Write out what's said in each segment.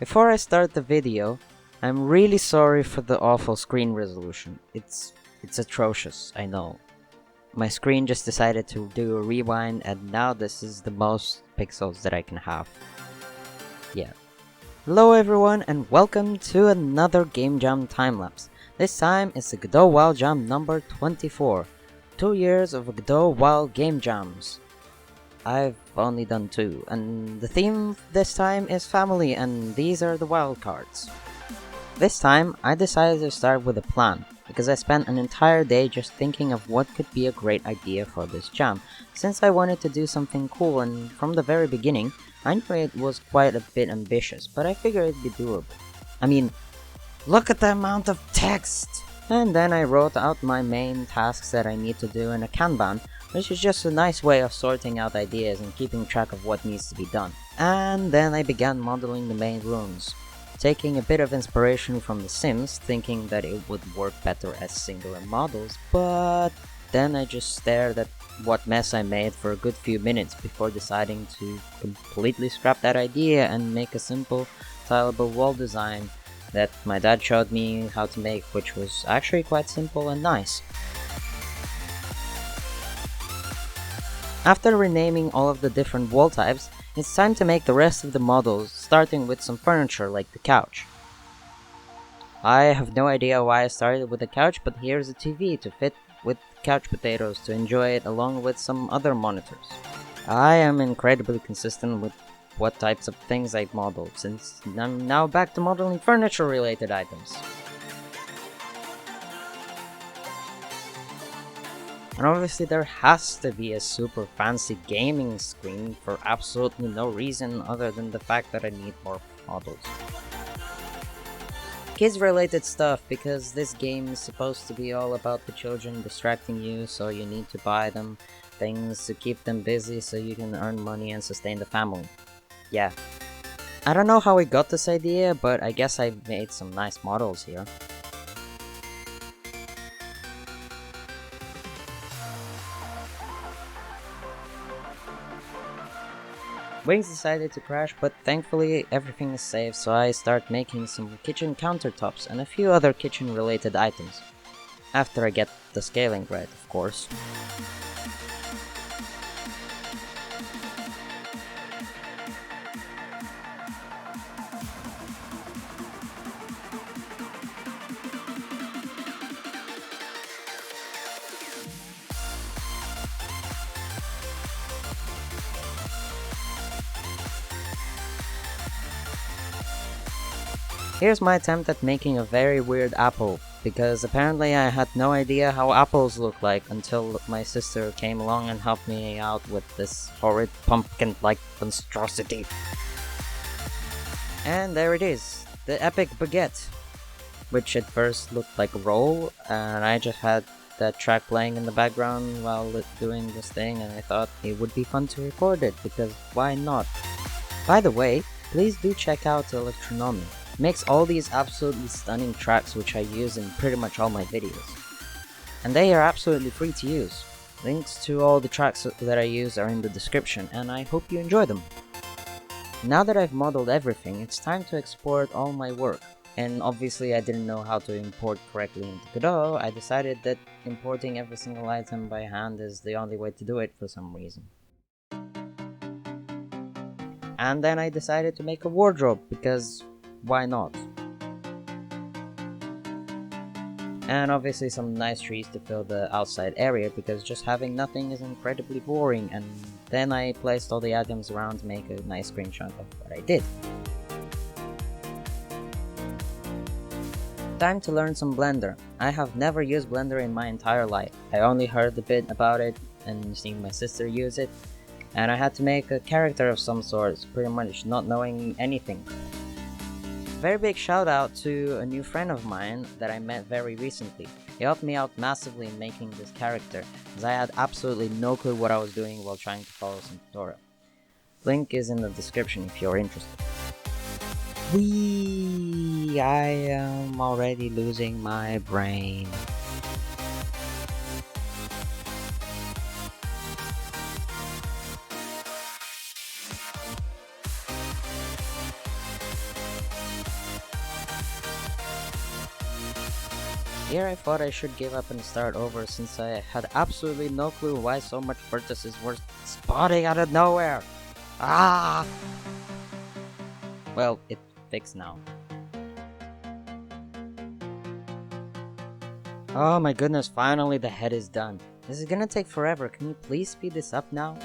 Before I start the video, I'm really sorry for the awful screen resolution. It's atrocious, I know. My screen just decided to do a rewind and now this is the most pixels that I can have. Yeah. Hello everyone and welcome to another Game Jam time-lapse. This time it's the Godot Wild Jam number 24. 2 years of Godot Wild Game Jams. I've only done 2, and the theme this time is family, and these are the wild cards. This time, I decided to start with a plan, because I spent an entire day just thinking of what could be a great idea for this jam, since I wanted to do something cool, and from the very beginning, I knew it was quite a bit ambitious, but I figured it'd be doable. I mean, look at the amount of text! And then I wrote out my main tasks that I need to do in a Kanban, which is just a nice way of sorting out ideas and keeping track of what needs to be done. And then I began modeling the main rooms, taking a bit of inspiration from The Sims, thinking that it would work better as singular models, but then I just stared at what mess I made for a good few minutes before deciding to completely scrap that idea and make a simple, tileable wall design that my dad showed me how to make, which was actually quite simple and nice. After renaming all of the different wall types, it's time to make the rest of the models, starting with some furniture like the couch. I have no idea why I started with the couch, but here's a TV to fit with couch potatoes to enjoy it along with some other monitors. I am incredibly consistent with what types of things I've modeled, since I'm now back to modeling furniture related items. And obviously there has to be a super fancy gaming screen for absolutely no reason other than the fact that I need more models. Kids related stuff, because this game is supposed to be all about the children distracting you, so you need to buy them things to keep them busy so you can earn money and sustain the family. Yeah. I don't know how I got this idea, but I guess I made some nice models here. Wings decided to crash, but thankfully everything is safe, so I start making some kitchen countertops and a few other kitchen related items. After I get the scaling right, of course. Here's my attempt at making a very weird apple, because apparently I had no idea how apples look like until my sister came along and helped me out with this horrid pumpkin-like monstrosity. And there it is, the Epic Baguette, which at first looked like a roll, and I just had that track playing in the background while doing this thing, and I thought it would be fun to record it, because why not? By the way, please do check out Electronomy. Makes all these absolutely stunning tracks which I use in pretty much all my videos. And they are absolutely free to use. Links to all the tracks that I use are in the description, and I hope you enjoy them. Now that I've modeled everything, it's time to export all my work. And obviously I didn't know how to import correctly into Godot. I decided that importing every single item by hand is the only way to do it for some reason. And then I decided to make a wardrobe, because why not? And obviously some nice trees to fill the outside area, because just having nothing is incredibly boring, and then I placed all the items around to make a nice screenshot of what I did. Time to learn some Blender. I have never used Blender in my entire life. I only heard a bit about it and seen my sister use it, and I had to make a character of some sort, pretty much not knowing anything. Very big shout out to a new friend of mine that I met very recently. He helped me out massively in making this character, as I had absolutely no clue what I was doing while trying to follow some tutorial. Link is in the description if you're interested. I am already losing my brain. Here I thought I should give up and start over since I had absolutely no clue why so much vertices were spawning out of nowhere. Ah! Well, it's fixed now. Oh my goodness, finally the head is done. This is gonna take forever. Can you please speed this up now?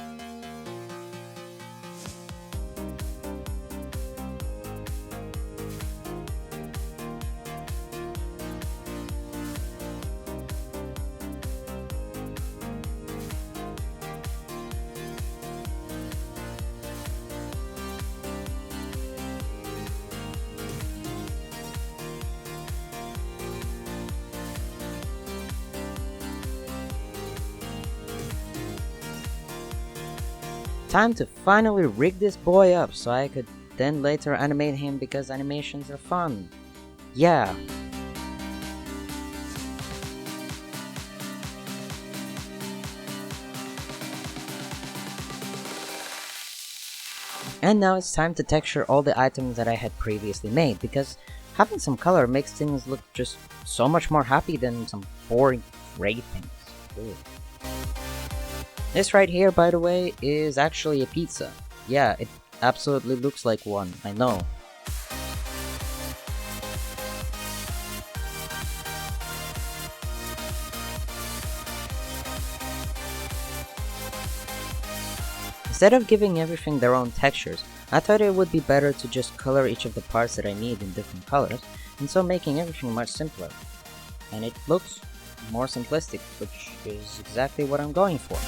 Time to finally rig this boy up so I could then later animate him because animations are fun. Yeah. And now it's time to texture all the items that I had previously made because having some color makes things look just so much more happy than some boring gray things. Ugh. This right here, by the way, is actually a pizza. Yeah, it absolutely looks like one, I know. Instead of giving everything their own textures, I thought it would be better to just color each of the parts that I need in different colors, and so making everything much simpler. And it looks more simplistic, which is exactly what I'm going for.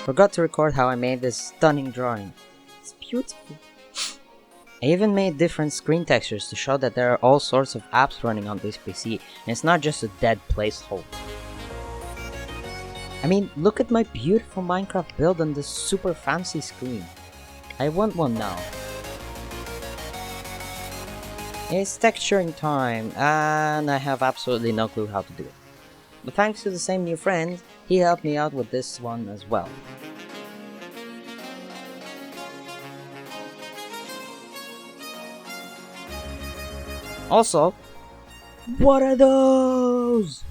Forgot to record how I made this stunning drawing. It's beautiful. I even made different screen textures to show that there are all sorts of apps running on this PC, and it's not just a dead placeholder. I mean, look at my beautiful Minecraft build on this super fancy screen. I want one now. It's texturing time, and I have absolutely no clue how to do it. But thanks to the same new friend, he helped me out with this one as well. Also, what are those?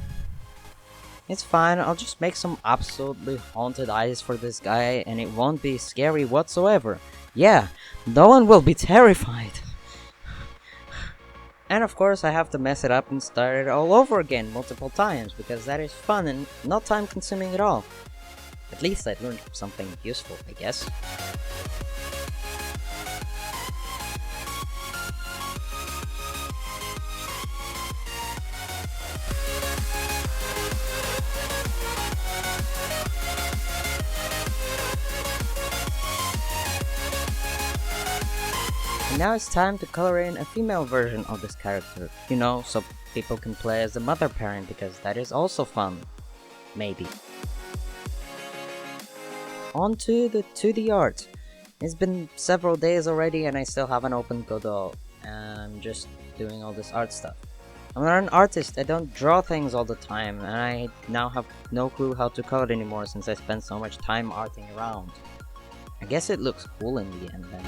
It's fine, I'll just make some absolutely haunted eyes for this guy and it won't be scary whatsoever. Yeah, no one will be terrified. And of course I have to mess it up and start it all over again multiple times because that is fun and not time consuming at all. At least I learned something useful, I guess. Now it's time to color in a female version of this character, you know, so people can play as the mother parent because that is also fun. Maybe. On to the 2D art. It's been several days already and I still haven't opened Godot. I'm just doing all this art stuff. I'm not an artist, I don't draw things all the time, and I now have no clue how to code anymore since I spent so much time arting around. I guess it looks cool in the end then.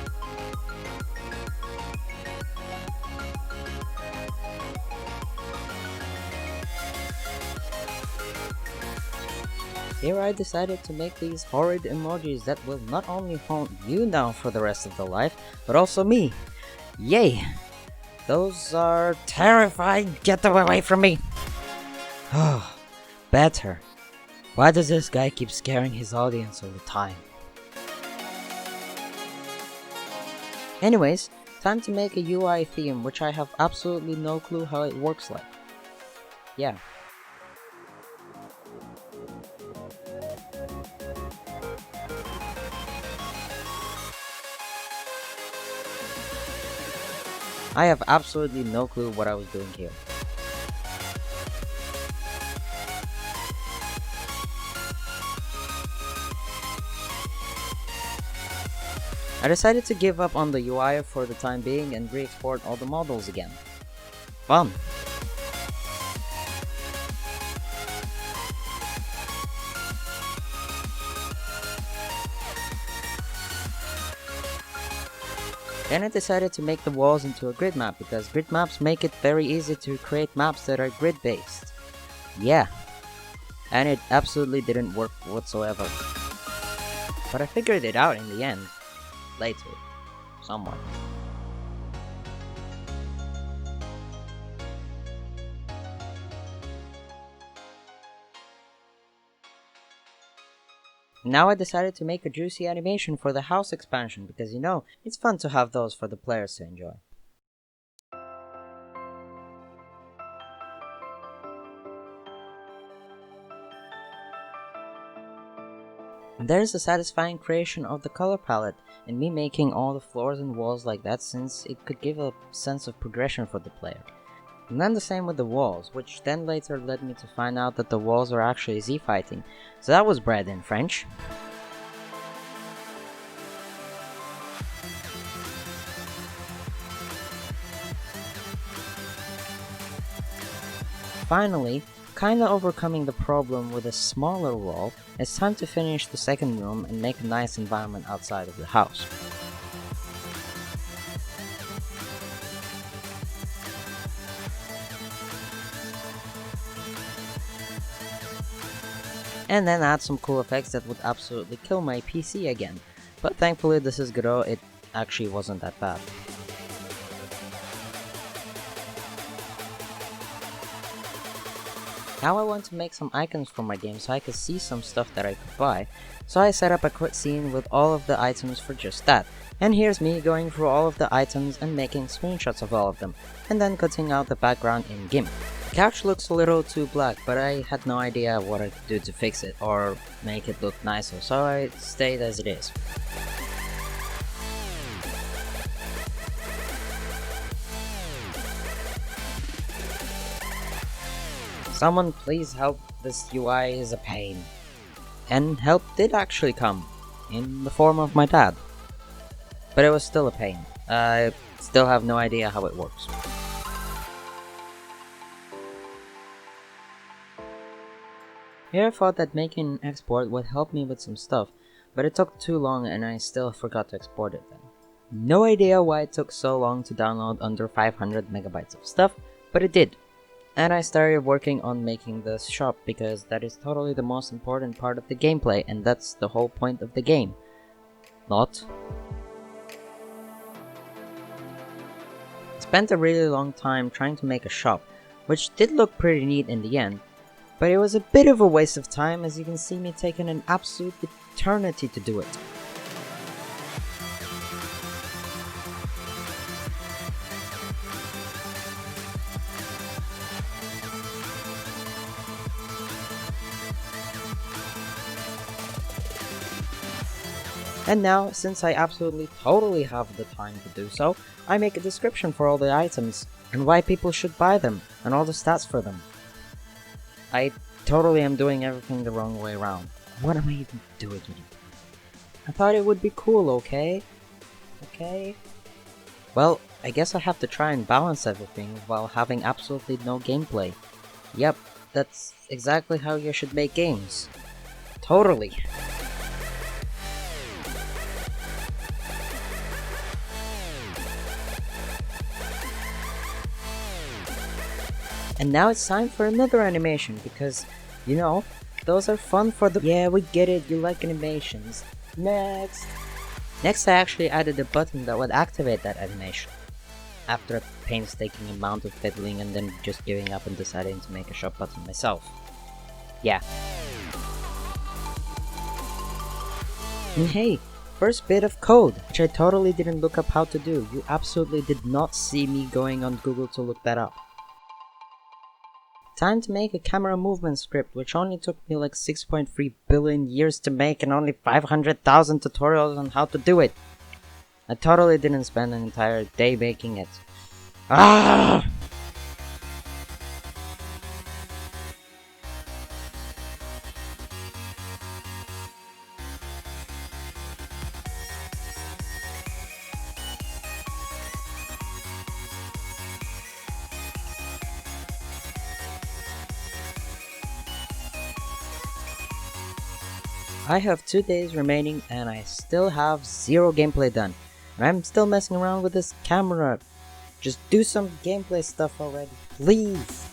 Here I decided to make these horrid emojis that will not only haunt you now for the rest of the life, but also me. Yay! Those are terrifying. Get them away from me! Oh, better. Why does this guy keep scaring his audience all the time? Anyways, time to make a UI theme, which I have absolutely no clue how it works like. Yeah. I have absolutely no clue what I was doing here. I decided to give up on the UI for the time being and re-export all the models again. Fun! Then I decided to make the walls into a grid map because grid maps make it very easy to create maps that are grid based. Yeah, and it absolutely didn't work whatsoever. But I figured it out in the end, later, somewhat. Now I decided to make a juicy animation for the house expansion because it's fun to have those for the players to enjoy. There's a satisfying creation of the color palette and me making all the floors and walls like that since it could give a sense of progression for the player. And then the same with the walls, which then later led me to find out that the walls are actually Z-fighting, so that was bread in French. Finally, kinda overcoming the problem with a smaller wall, it's time to finish the second room and make a nice environment outside of the house. And then add some cool effects that would absolutely kill my PC again, but thankfully this is Godot, it actually wasn't that bad. Now I want to make some icons for my game so I could see some stuff that I could buy, so I set up a quick scene with all of the items for just that, and here's me going through all of the items and making screenshots of all of them, and then cutting out the background in GIMP. The couch looks a little too black, but I had no idea what I could do to fix it or make it look nicer, so I stayed as it is. Someone please help, this UI is a pain. And help did actually come, in the form of my dad. But it was still a pain. I still have no idea how it works. Here I thought that making an export would help me with some stuff, but it took too long and I still forgot to export it then. No idea why it took so long to download under 500 megabytes of stuff, but it did. And I started working on making the shop because that is totally the most important part of the gameplay and that's the whole point of the game. Not. I spent a really long time trying to make a shop, which did look pretty neat in the end, but it was a bit of a waste of time as you can see me taking an absolute eternity to do it. And now, since I absolutely totally have the time to do so, I make a description for all the items, and why people should buy them, and all the stats for them. I totally am doing everything the wrong way around. What am I even doing here? I thought it would be cool, okay? Okay? Well, I guess I have to try and balance everything while having absolutely no gameplay. Yep, that's exactly how you should make games. Totally. And now it's time for another animation because, those are fun for the— Yeah, we get it, you like animations. Next! Next I actually added a button that would activate that animation. After a painstaking amount of fiddling and then just giving up and deciding to make a shop button myself. Yeah. And hey, first bit of code, which I totally didn't look up how to do. You absolutely did not see me going on Google to look that up. Time to make a camera movement script, which only took me like 6.3 billion years to make and only 500,000 tutorials on how to do it. I totally didn't spend an entire day making it. Ah! I have 2 days remaining and I still have 0 gameplay done. I'm still messing around with this camera. Just do some gameplay stuff already, please.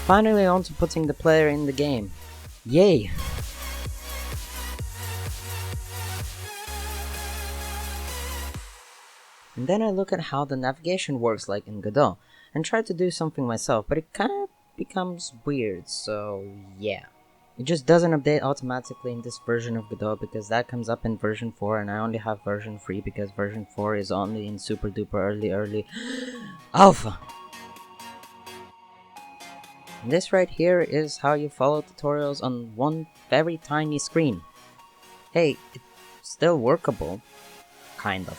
Finally on to putting the player in the game. Yay! And then I look at how the navigation works like in Godot, and try to do something myself, but it kinda becomes weird, so yeah. It just doesn't update automatically in this version of Godot because that comes up in version 4 and I only have version 3 because version 4 is only in super duper early alpha. And this right here is how you follow tutorials on one very tiny screen. Hey, it's still workable. Kind of.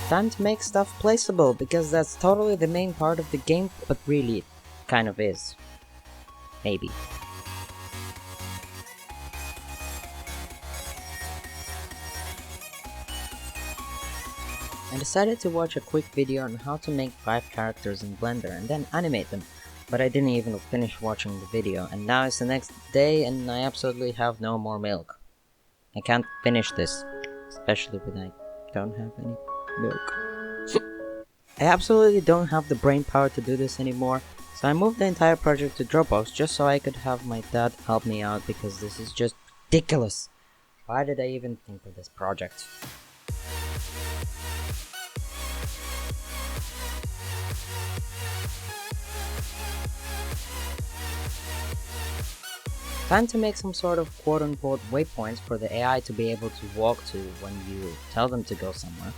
Time to make stuff placeable, because that's totally the main part of the game, but really, it kind of is. Maybe. I decided to watch a quick video on how to make 5 characters in Blender and then animate them, but I didn't even finish watching the video, and now it's the next day and I absolutely have no more milk. I can't finish this, especially when I don't have any milk. I absolutely don't have the brain power to do this anymore, so I moved the entire project to Dropbox just so I could have my dad help me out because this is just ridiculous. Why did I even think of this project? Time to make some sort of quote-unquote waypoints for the AI to be able to walk to when you tell them to go somewhere,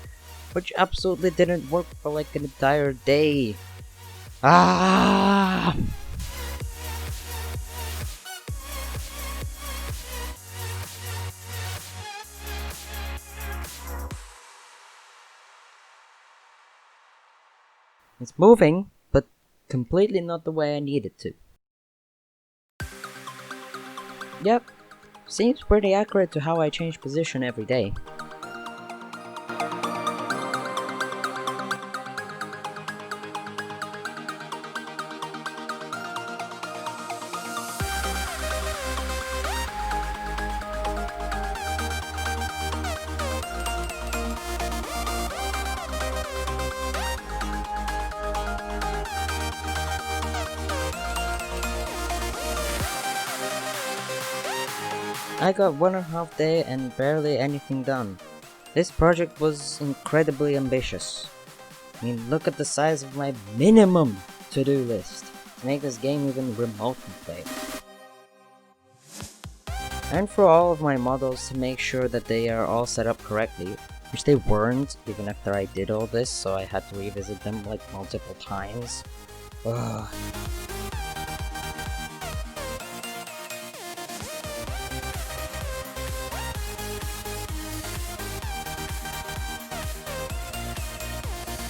which absolutely didn't work for like an entire day. Ah! It's moving, but completely not the way I need it to. Yep, seems pretty accurate to how I change position every day. I got 1.5 days and barely anything done. This project was incredibly ambitious. I mean, look at the size of my minimum to-do list to make this game even remotely playable. And for all of my models to make sure that they are all set up correctly, which they weren't even after I did all this, so I had to revisit them like multiple times. Ugh.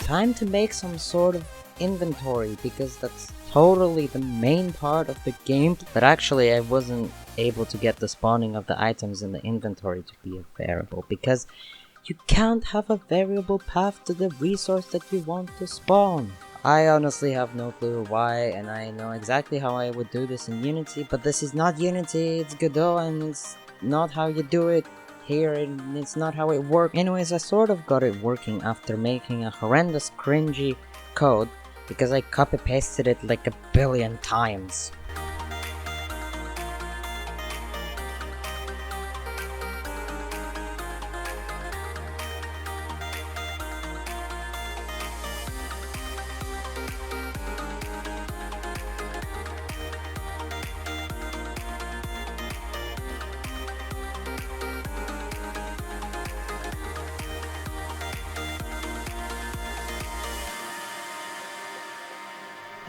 Time to make some sort of inventory because that's totally the main part of the game, but actually I wasn't able to get the spawning of the items in the inventory to be a variable because you can't have a variable path to the resource that you want to spawn. I honestly have no clue why, and I know exactly how I would do this in Unity, but this is not Unity, it's Godot, and it's not how you do it here, and it's not how it works. Anyways, I sort of got it working after making a horrendous cringy code because I copy pasted it like a billion times.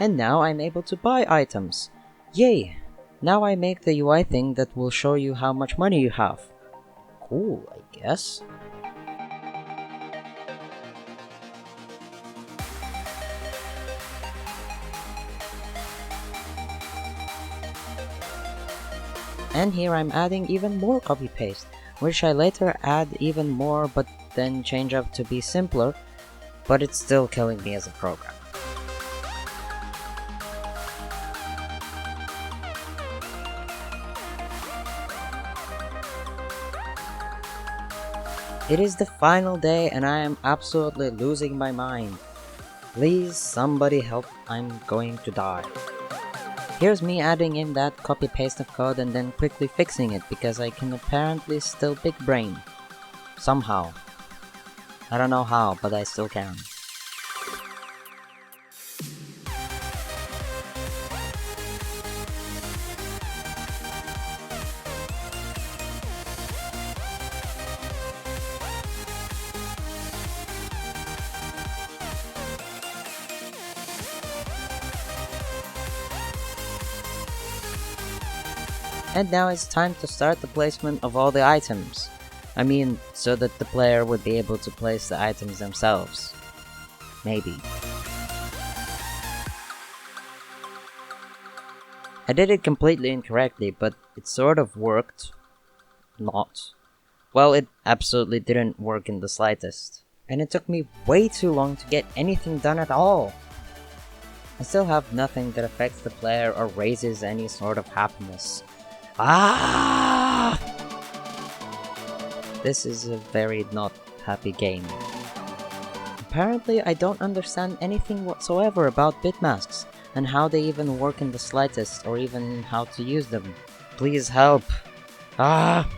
And now I'm able to buy items. Yay! Now I make the UI thing that will show you how much money you have. Cool, I guess. And here I'm adding even more copy-paste, which I later add even more but then change up to be simpler, but it's still killing me as a program. It is the final day and I am absolutely losing my mind. Please somebody help, I'm going to die. Here's me adding in that copy-paste of code and then quickly fixing it because I can apparently still big brain. Somehow. I don't know how, but I still can. And now it's time to start the placement of all the items. I mean, so that the player would be able to place the items themselves. Maybe. I did it completely incorrectly, but it sort of worked. Not. Well, it absolutely didn't work in the slightest. And it took me way too long to get anything done at all. I still have nothing that affects the player or raises any sort of happiness. Ah! This is a very not happy game. Apparently I don't understand anything whatsoever about bitmasks and how they even work in the slightest or even how to use them. Please help. Ah!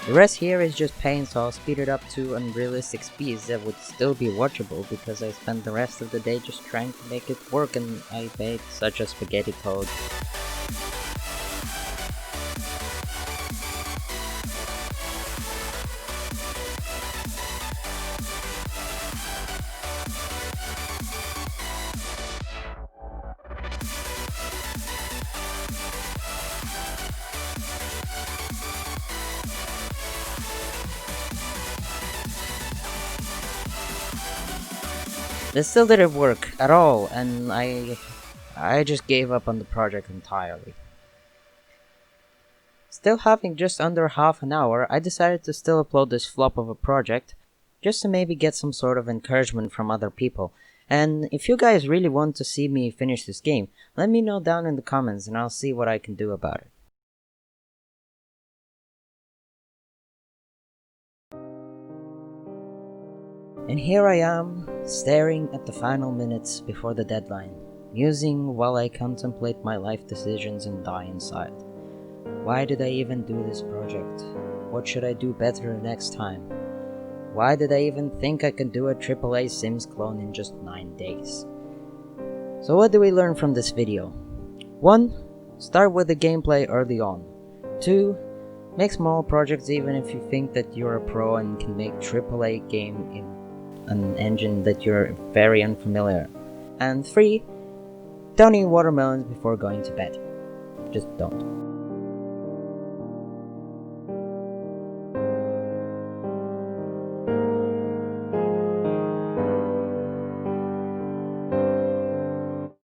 The rest here is just pain, so I'll speed it up to unrealistic speeds that would still be watchable because I spent the rest of the day just trying to make it work and I made such a spaghetti code. This still didn't work at all, and I just gave up on the project entirely. Still having just under half an hour, I decided to still upload this flop of a project, just to maybe get some sort of encouragement from other people. And if you guys really want to see me finish this game, let me know down in the comments and I'll see what I can do about it. And here I am, staring at the final minutes before the deadline, musing while I contemplate my life decisions and die inside. Why did I even do this project? What should I do better next time? Why did I even think I could do a AAA Sims clone in just 9 days? So what do we learn from this video? 1. Start with the gameplay early on. 2. Make small projects even if you think that you're a pro and can make AAA game in an engine that you're very unfamiliar. And 3. Don't eat watermelons before going to bed. Just don't.